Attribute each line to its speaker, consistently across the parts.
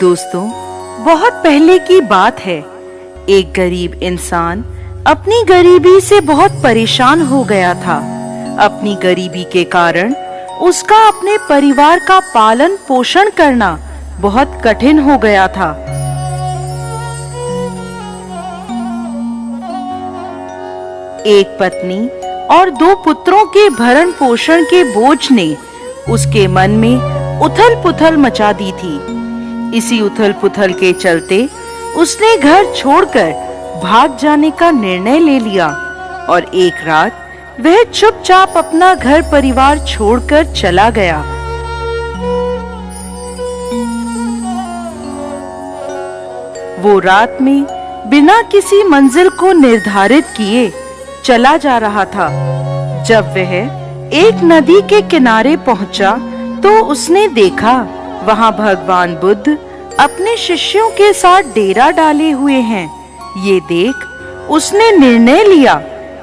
Speaker 1: दोस्तों, बहुत पहले की बात है। एक गरीब इंसान अपनी गरीबी से बहुत परेशान हो गया था। अपनी गरीबी के कारण उसका अपने परिवार का पालन पोषण करना बहुत कठिन हो गया था। एक पत्नी और 2 पुत्रों के भरण पोषण के बोझ ने उसके मन में उथल पुथल मचा दी थी। इसी उथल पुथल के चलते उसने घर छोड़कर भाग जाने का निर्णय ले लिया और एक रात वह चुपचाप अपना घर परिवार छोड़कर चला गया। वो रात में बिना किसी मंजिल को निर्धारित किए चला जा रहा था। जब वह एक नदी के किनारे पहुंचा तो उसने देखा वहां भगवान बुद्ध अपने शिष्यों के साथ डेरा डाले हुए हैं। ये देख उसने निर्णय लिया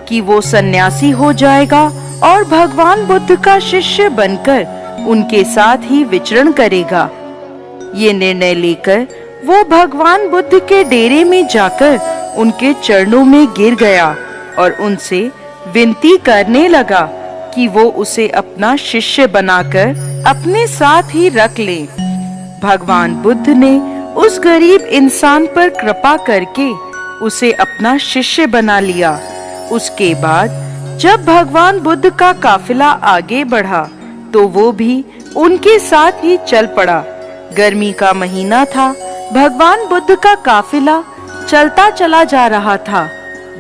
Speaker 1: कि वो सन्यासी हो जाएगा और भगवान बुद्ध का शिष्य बनकर उनके साथ ही विचरण करेगा। ये निर्णय लेकर वो भगवान बुद्ध के डेरे में जाकर उनके चरणों में गिर गया और उनसे विनती करने लगा कि वो उसे अपना शिष्य बनाकर अपने साथ ही रख ले। भगवान बुद्ध ने उस गरीब इंसान पर कृपा करके उसे अपना शिष्य बना लिया। उसके बाद जब भगवान बुद्ध का काफिला आगे बढ़ा तो वो भी उनके साथ ही चल पड़ा। गर्मी का महीना था। भगवान बुद्ध का काफिला चलता चला जा रहा था।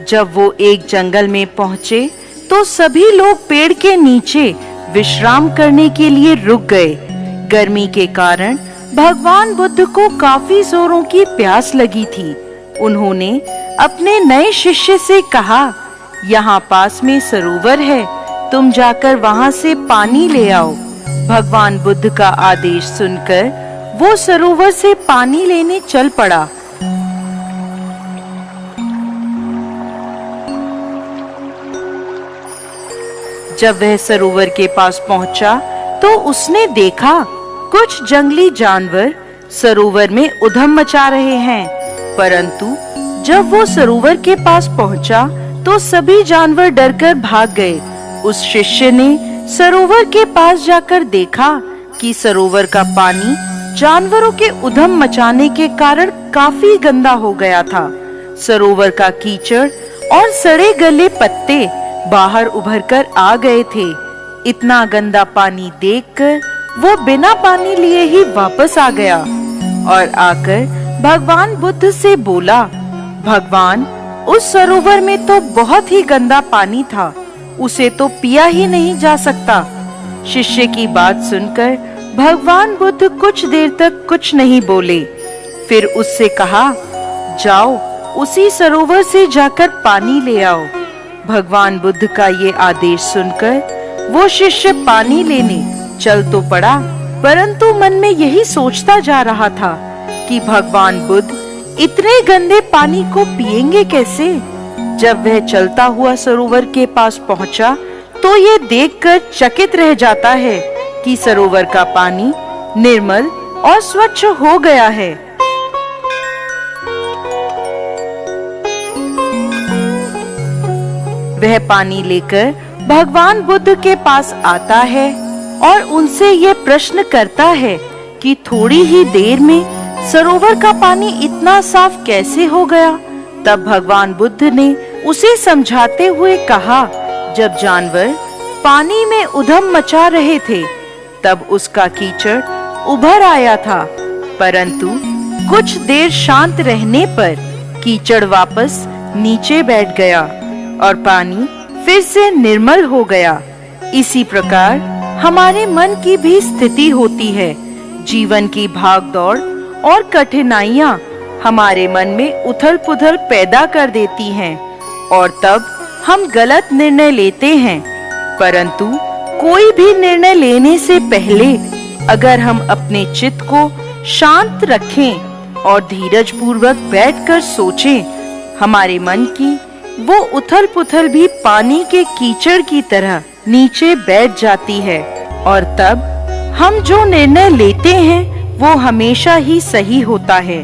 Speaker 1: जब वो एक जंगल में पहुंचे तो सभी लोग पेड़ के नीचे विश्राम करने के लिए रुक गए। गर्मी के कारण भगवान बुद्ध को काफी जोरों की प्यास लगी थी। उन्होंने अपने नए शिष्य से कहा, यहाँ पास में सरोवर है, तुम जाकर वहाँ से पानी ले आओ। भगवान बुद्ध का आदेश सुनकर वो सरोवर से पानी लेने चल पड़ा। जब वह सरोवर के पास पहुंचा तो उसने देखा कुछ जंगली जानवर सरोवर में उधम मचा रहे हैं। परंतु जब वो सरोवर के पास पहुंचा तो सभी जानवर डरकर भाग गए। उस शिष्य ने सरोवर के पास जाकर देखा कि सरोवर का पानी जानवरों के उधम मचाने के कारण काफी गंदा हो गया था। सरोवर का कीचड़ और सड़े गले पत्ते बाहर उभरकर आ गए थे। इतना गंदा पानी देखकर वो बिना पानी लिए ही वापस आ गया और आकर भगवान बुद्ध से बोला, भगवान, उस सरोवर में तो बहुत ही गंदा पानी था, उसे तो पिया ही नहीं जा सकता। शिष्य की बात सुनकर भगवान बुद्ध कुछ देर तक कुछ नहीं बोले। फिर उससे कहा, जाओ उसी सरोवर से जाकर पानी ले आओ। भगवान बुद्ध का ये आदेश सुनकर वो शिष्य पानी लेने चल तो पड़ा, परंतु मन में यही सोचता जा रहा था कि भगवान बुद्ध इतने गंदे पानी को पिएंगे कैसे। जब वह चलता हुआ सरोवर के पास पहुंचा तो ये देखकर चकित रह जाता है कि सरोवर का पानी निर्मल और स्वच्छ हो गया है। वह पानी लेकर भगवान बुद्ध के पास आता है और उनसे ये प्रश्न करता है कि थोड़ी ही देर में सरोवर का पानी इतना साफ कैसे हो गया। तब भगवान बुद्ध ने उसे समझाते हुए कहा, जब जानवर पानी में उधम मचा रहे थे तब उसका कीचड़ उभर आया था, परंतु कुछ देर शांत रहने पर कीचड़ वापस नीचे बैठ गया और पानी फिर से निर्मल हो गया। इसी प्रकार हमारे मन की भी स्थिति होती है। जीवन की भागदौड़ और कठिनाइयां हमारे मन में उथल पुथल पैदा कर देती हैं और तब हम गलत निर्णय लेते हैं। परंतु कोई भी निर्णय लेने से पहले अगर हम अपने चित्त को शांत रखें और धीरज पूर्वक बैठकर सोचें, हमारे मन की वो उथल पुथल भी पानी के कीचड़ की तरह नीचे बैठ जाती है और तब हम जो निर्णय लेते हैं वो हमेशा ही सही होता है।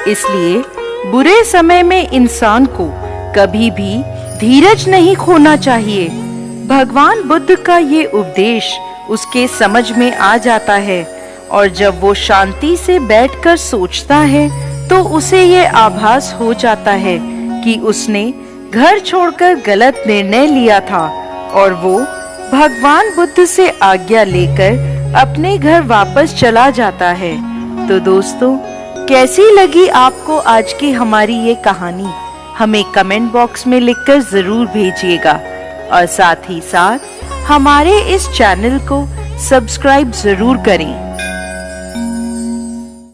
Speaker 1: इसलिए बुरे समय में इंसान को कभी भी धीरज नहीं खोना चाहिए। भगवान बुद्ध का ये उपदेश उसके समझ में आ जाता है और जब वो शांति से बैठकर सोचता है तो उसे ये आभास हो जाता है कि उसने घर छोड़कर गलत निर्णय लिया था और वो भगवान बुद्ध से आज्ञा लेकर अपने घर वापस चला जाता है। तो दोस्तों, कैसी लगी आपको आज की हमारी ये कहानी? हमें कमेंट बॉक्स में लिखकर जरूर भेजिएगा और साथ ही साथ हमारे इस चैनल को सब्सक्राइब जरूर करें।